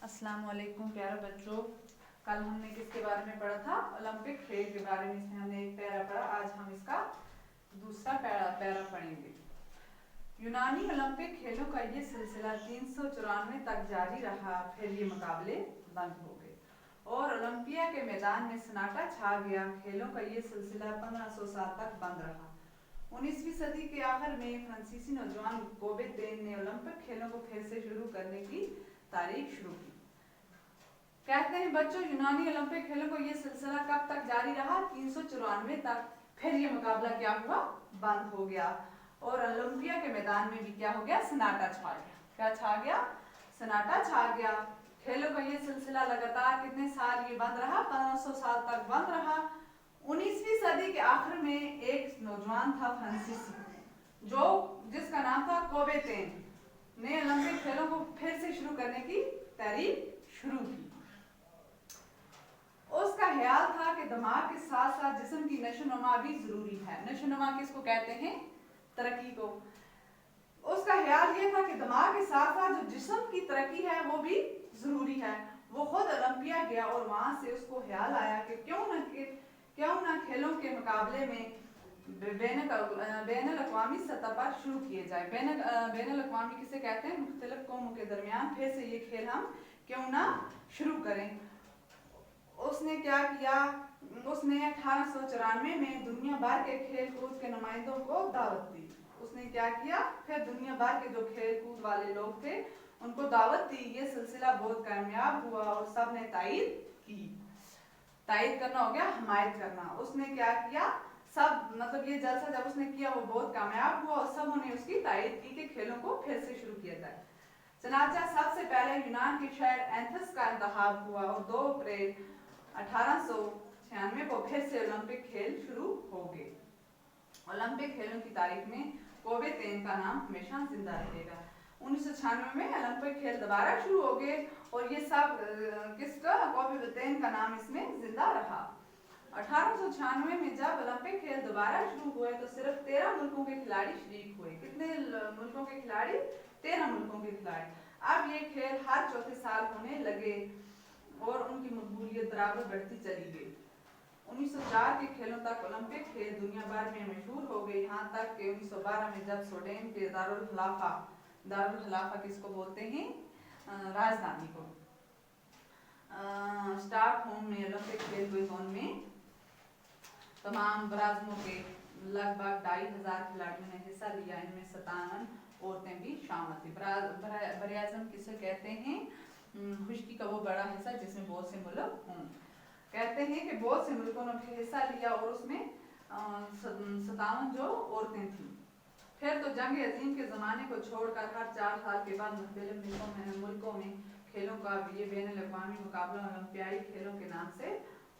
अस्सलाम वालेकुम प्यारे बच्चों। कल हमने किसके बारे में पढ़ा था? ओलंपिक खेल के बारे में। इसमें हमने एक पैरा पढ़ा, आज हम इसका दूसरा पैरा पढ़ेंगे। यूनानी ओलंपिक खेलों का ये सिलसिला 394 तक जारी रहा, फिर ये मुकाबले बंद हो गए और ओलंपिया के मैदान में सन्नाटा छा गया। खेलों का ये सिलसिला 1500 साल तक बंद रहा। 19वीं सदी के आखिर में फ्रांसीसी नौजवान कोबेतेन ने ओलंपिक खेलों को फिर से शुरू करने की तारीख शुरू की। कहते हैं बच्चों, यूनानी ओलंपिक खेलों को ये सिलसिला कब तक जारी रहा? 394 तक। फिर ये मुकाबला क्या हुआ? बंद हो गया और ओलंपिया के मैदान में भी क्या हो गया? सन्नाटा छा गया। क्या छा गया? सन्नाटा छा गया। खेलों का ये सिलसिला लगातार कितने साल ये बंद रहा? 1500 साल तक बंद रहा। 19वीं सदी के आखिर में एक नौजवान था फ्रांसीसी, जिसका नाम था कोबेतेन, ने ओलंपिक खेलों को फिर से शुरू करने की तारीख शुरू की। उसका ख्याल था कि दिमाग के साथ साथ जिस्म की नशोनुमा भी जरूरी है। नशोनुमा किसको कहते हैं? तरक्की को। उसका ख्याल ये था कि दिमाग के साथ साथ जो जिस्म की तरक्की है वो भी जरूरी है। वो खुद ओलंपिया गया और वहां से उसको ख्याल आया कि क्यों ना खेलों के मुकाबले में बैनुल-अक़वामी सतह पर शुरू किए जाए। बैनुल-अक़वामी किसे कहते हैं? मुख्तलिफ कौमों के दरमियान फिर से ये खेल हम क्यों ना शुरू करें। उसने क्या किया? उसने 1894 में दुनिया भर के खेल कूद के नुमाइंदों को दावत दी। उसने क्या किया? फिर दुनिया भर के जो खेल कूद वाले लोग थे उनको दावत दी। ये सिलसिला बहुत कामयाब हुआ और सब ने तायद की। तायद करना हो गया हमायत करना। उसने क्या किया? ये जलसा जब उसने किया वो बहुत कामयाब हुआ और सबों ने उसकी तायद की कि खेलों को फिर से शुरू किया जाए। चनाचा सबसे पहले यूनान के शहर एथेंस का इंतखाब हुआ और 2 अप्रैल 1896 को फिर से ओलंपिक खेल शुरू हो गए। ओलंपिक खेलों की तारीख में कोबेतेन का नाम हमेशा जिंदा रहेगा। 1996 में ओलंपिक खेल दोबारा शुरू हो गए और ये सब किसका? कोबेतेन का नाम इसमें जिंदा रहा। 1896 में जब ओलंपिक खेल दोबारा शुरू हुए तो सिर्फ 13 मुल्कों के खिलाड़ी शरीक हुए। कितने मुल्कों के खिलाड़ी? 13 मुल्कों के खिलाड़ी। अब ये खेल हर चौथे साल होने लगे और उनकी मकबूलियत बराबर बढ़ती चली गई। 1904 के खेलों तक ओलंपिक खेल दुनिया भर में मशहूर हो गए, यहाँ तक कि 1912 में जब स्वीडन के दारुल खिलाफा किसको बोलते हैं? राजधानी को, स्टॉकहोम में ओलंपिक खेल हुए। में तमाम बराज़मों के लगभग 2500 खिलाड़ियों ने हिस्सा लिया। इनमें 57 औरतें भी शामिल थी। बराज़म किसे कहते हैं? खुशकी का वो बड़ा हिस्सा जिसमें बहुत से मुल्क हों। कहते हैं कि बहुत से मुल्कों ने हिस्सा लिया और उसमें 57 जो औरतें थीं। फिर तो जंग अजीम के ज़माने को छोड़कर हर 4 साल के बाद मुख्तलिफ मुल्कों में खेलों का ये बैनुल-अक़वामी मुकाबला ओलंपियाई खेलों के नाम से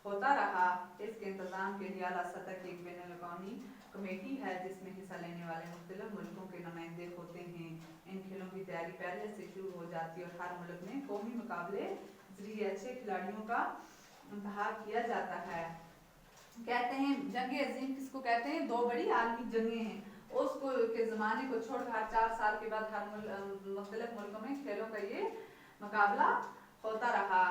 होता रहा। इसके इंतजाम के लिए आला सतह की एक बैनुल-अक़वामी कमेटी है जिसमें हिस्सा लेने वाले मुख्तलिफ मुल्कों के नुमाइंदे होते हैं। इन खेलों की तैयारी पहले से शुरू हो जाती है और हर मुल्क में कौमी मुकाबले जरिए अच्छे खिलाड़ियों का इंतखाब किया जाता है। कहते हैं जंग अजीम किसको कहते हैं? 2 बड़ी आलमी जंगें हैं। उसको के ज़माने को छोड़कर हर 4 साल के बाद हर मुख्तलिफ मुल्कों में खेलों का ये मुकाबला होता रहा।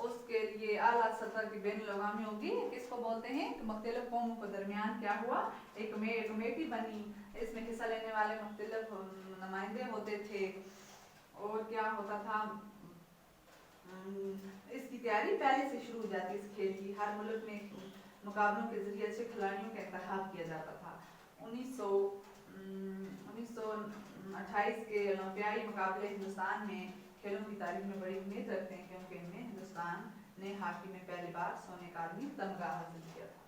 उसके लिए आला सतह की बैनुल-अक़वामी होगी। किसको बोलते हैं? मुख्तलिफ कौमों के दरमियान क्या हुआ? एक कमेटी बनी। इसमें हिस्सा लेने वाले मुख्तलिफ नुमाइंदे होते थे और क्या होता था? इसकी तैयारी पहले से शुरू हो जाती। इस खेल की हर मुल्क में मुकाबलों के जरिए अच्छे खिलाड़ियों का इंतखाब किया जाता था। 1928 के ओलंपियाई मुकाबले हिंदुस्तान में खेलों की तारीख में बड़ी उम्मीद रखते हैं क्योंकि इनमें हिंदुस्तान ने हॉकी में पहली बार सोने का तमगा हासिल किया था।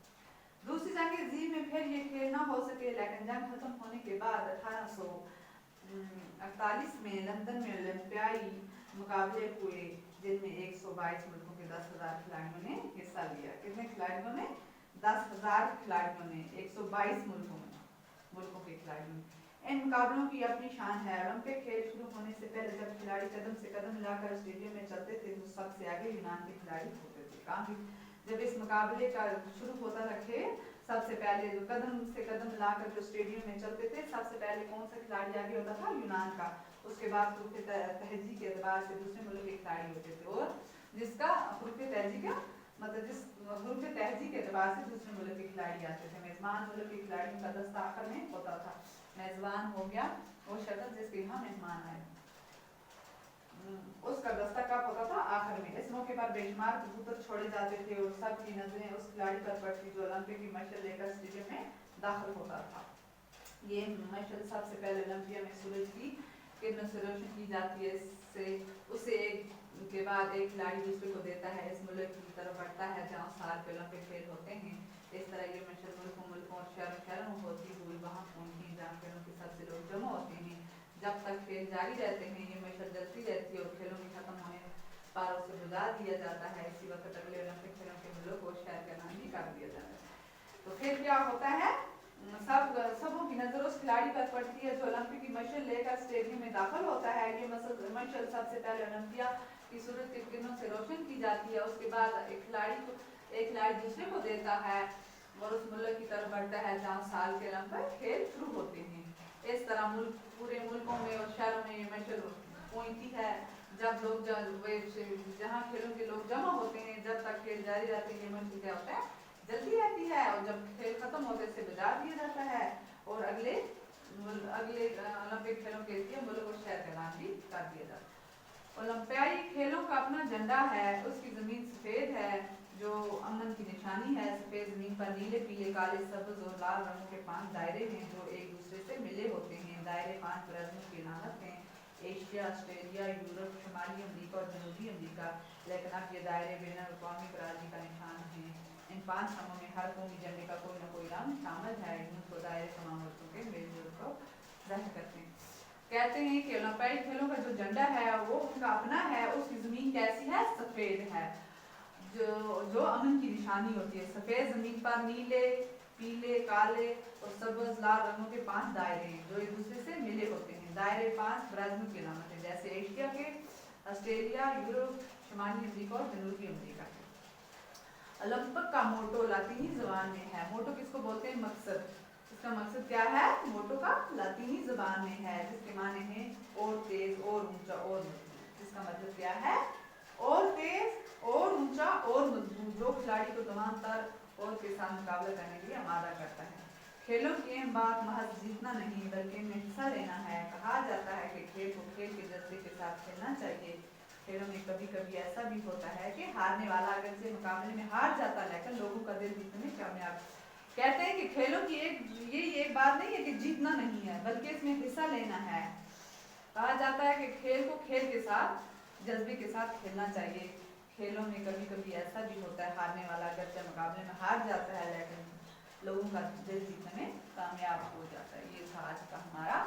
दूसरी जंग अजीम में फिर ये खेल ना हो सके, लेकिन जंग खत्म होने के बाद 1848 में लंदन में ओलंपियाई मुकाबले हुए जिनमें 122 मुल्कों के 10,000 खिलाड़ियों ने हिस्सा लिया। कितने खिलाड़ियों ने? 10,000 खिलाड़ियों ने 122 मुल्कों के खिलाड़ियों। इन मुकाबलों की अपनी शान है। ओलंपिक खेल शुरू होने से पहले जब खिलाड़ी कदम से कदम मिलाकर स्टेडियम में चलते थे तो सबसे आगे यूनान के खिलाड़ी होते थे। काफी जब इस मुकाबले का शुरू होता था खेल, सबसे पहले जो कदम से कदम मिलाकर जो स्टेडियम में चलते थे, सबसे पहले कौन सा खिलाड़ी आगे होता था? यूनान का। उसके बाद हरूफ तहजी के एतबार से दूसरे मुल्क के खिलाड़ी होते थे, और जिसका हरूफ तहजी का मतलब जिस हरूफ तहजी के एतबार से दूसरे मुल्क के खिलाड़ी आते थे। मेज़बान मुल्क के खिलाड़ियों का दस्ता आखिर में होता था। मेज़बान हो गया वो शख्स जिसके यहाँ मेहमान आए, उसका दस्ता कब होता था? आखिर में। इस मौके पर बेशुमार कबूतर छोड़े जाते थे और सबकी नजरें उस खिलाड़ी पर पड़ती जो ओलंपिक की मशल लेकर स्टेडियम में दाखिल होता था। ये मशल सबसे पहले ओलंपिया में सूरज की किरणों से रोशन की जाती है। इससे उसे एक के बाद एक खिलाड़ी दूसरे को देता है, इस मुल्क की तरफ बढ़ता है जहाँ साल के ओलंपिक खेल होते हैं। इस तरह ये मशल मुल्कों और शहरों में होती हुई वहाँ पहुँचती जहाँ खेलों के सबसे लोग जमा होते हैं। जब तक खेल जारी रहते हैं ये मशल जलती रहती है और खेलों के खत्म होने पर उसे बुझा दिया जाता है। इसी वक्त अगले ओलंपिक खेलों के मुल्क और शहर का नाम भी कर दिया जाता है। तो फिर क्या होता है? सबों की नजर उस खिलाड़ी पर पड़ती है जो ओलंपिक की मशल लेकर स्टेडियम में दाखिल होता है। ये मशल सबसे पहले ओलंपिया की सूरज की किरणों से रोशन की जाती है। उसके बाद एक खिलाड़ी दूसरे को देता है और उस मुल्क की तरफ बढ़ता है जहाँ साल के ओलंपिक खेल शुरू होते हैं। इस तरह पूरे मुल्कों में और शहरों में ये मशल पहुंचती है। जब लोग जहाँ खेलों के लोग जमा होते हैं, जब तक खेल जारी रहते हैं ये मशल क्या होता है? जल्दी रहती है, और जब खेल खत्म होते से बुझा दिया जाता है और अगले ओलंपिक खेलों के लिए मुल्क और शहर का नाम भी कर दिया जाता है। ओलंपियाई खेलों का अपना झंडा है, उसकी जमीन सफेद है जो अमन की निशानी है। सफेद जमीन पर नीले, पीले, काले, सब्ज और लाल रंगों के 5 दायरे हैं जो एक दूसरे से मिले होते हैं। दायरे 5 ब्राज़ील की अलामत हैं, एशिया, ऑस्ट्रेलिया, यूरोप, शुमाली अमरीका और जनूबी अमरीका। लेकिन अब ये दायरे बैन अवी बरादरी का निशान है। इन 5 रंगों में हर कौमी झंडे का कोई न कोई रंग शामिल है। इनको दायरे तमाम मुल्कों के मेल जोल को जाहिर करते हैं। कहते हैं कि ओलंपियाई खेलों का जो झंडा है वो उनका अपना है, उसकी जमीन कैसी है? सफेद है, जो अमन की निशानी होती है। सफेद जमीन पर नीले, पीले, काले और सब्ज लाल रंगों के 5 दायरे हैं जो एक दूसरे से मिले होते हैं। दायरे 5 ब्राज़ील की अलामत है, जैसे एशिया के, ऑस्ट्रेलिया, यूरोप, शुमाली अमरीका और जनूबी अमरीका के। ओलंपिक का मोटो लातीनी जबान में है। मोटो किसको बोलते हैं? मकसद। इसका मकसद क्या है? मोटो का लातीनी जबान में है, जिसके माने हैं और तेज, और ऊंचा, और मजबूत। जिसका मतलब क्या है? और तेज, और ऊंचा, और मजबूत, जो खिलाड़ी को तमाम तर और के साथ मुकाबला करने के लिए आमादा करता है। खेलों की अहम बात महज जीतना नहीं बल्कि इनमें हिस्सा लेना है। कहा जाता है कि खेल को खेल के जज्बे के साथ खेलना चाहिए। खेलों में कभी कभी ऐसा भी होता है कि हारने वाला अगर से मुकाबले में हार जाता है लेकिन लोगों का दिल जीतने में कामयाब। कहते हैं कि खेलों की एक बात नहीं है कि जीतना नहीं है बल्कि इसमें हिस्सा लेना है। कहा जाता है कि खेल को खेल के साथ जज्बे के साथ खेलना चाहिए। खेलों में कभी कभी ऐसा भी होता है हारने वाला अगर से मुकाबले में हार जाता है लेकिन लोगों का दिल जीतने में कामयाब हो जाता है। ये था आज का हमारा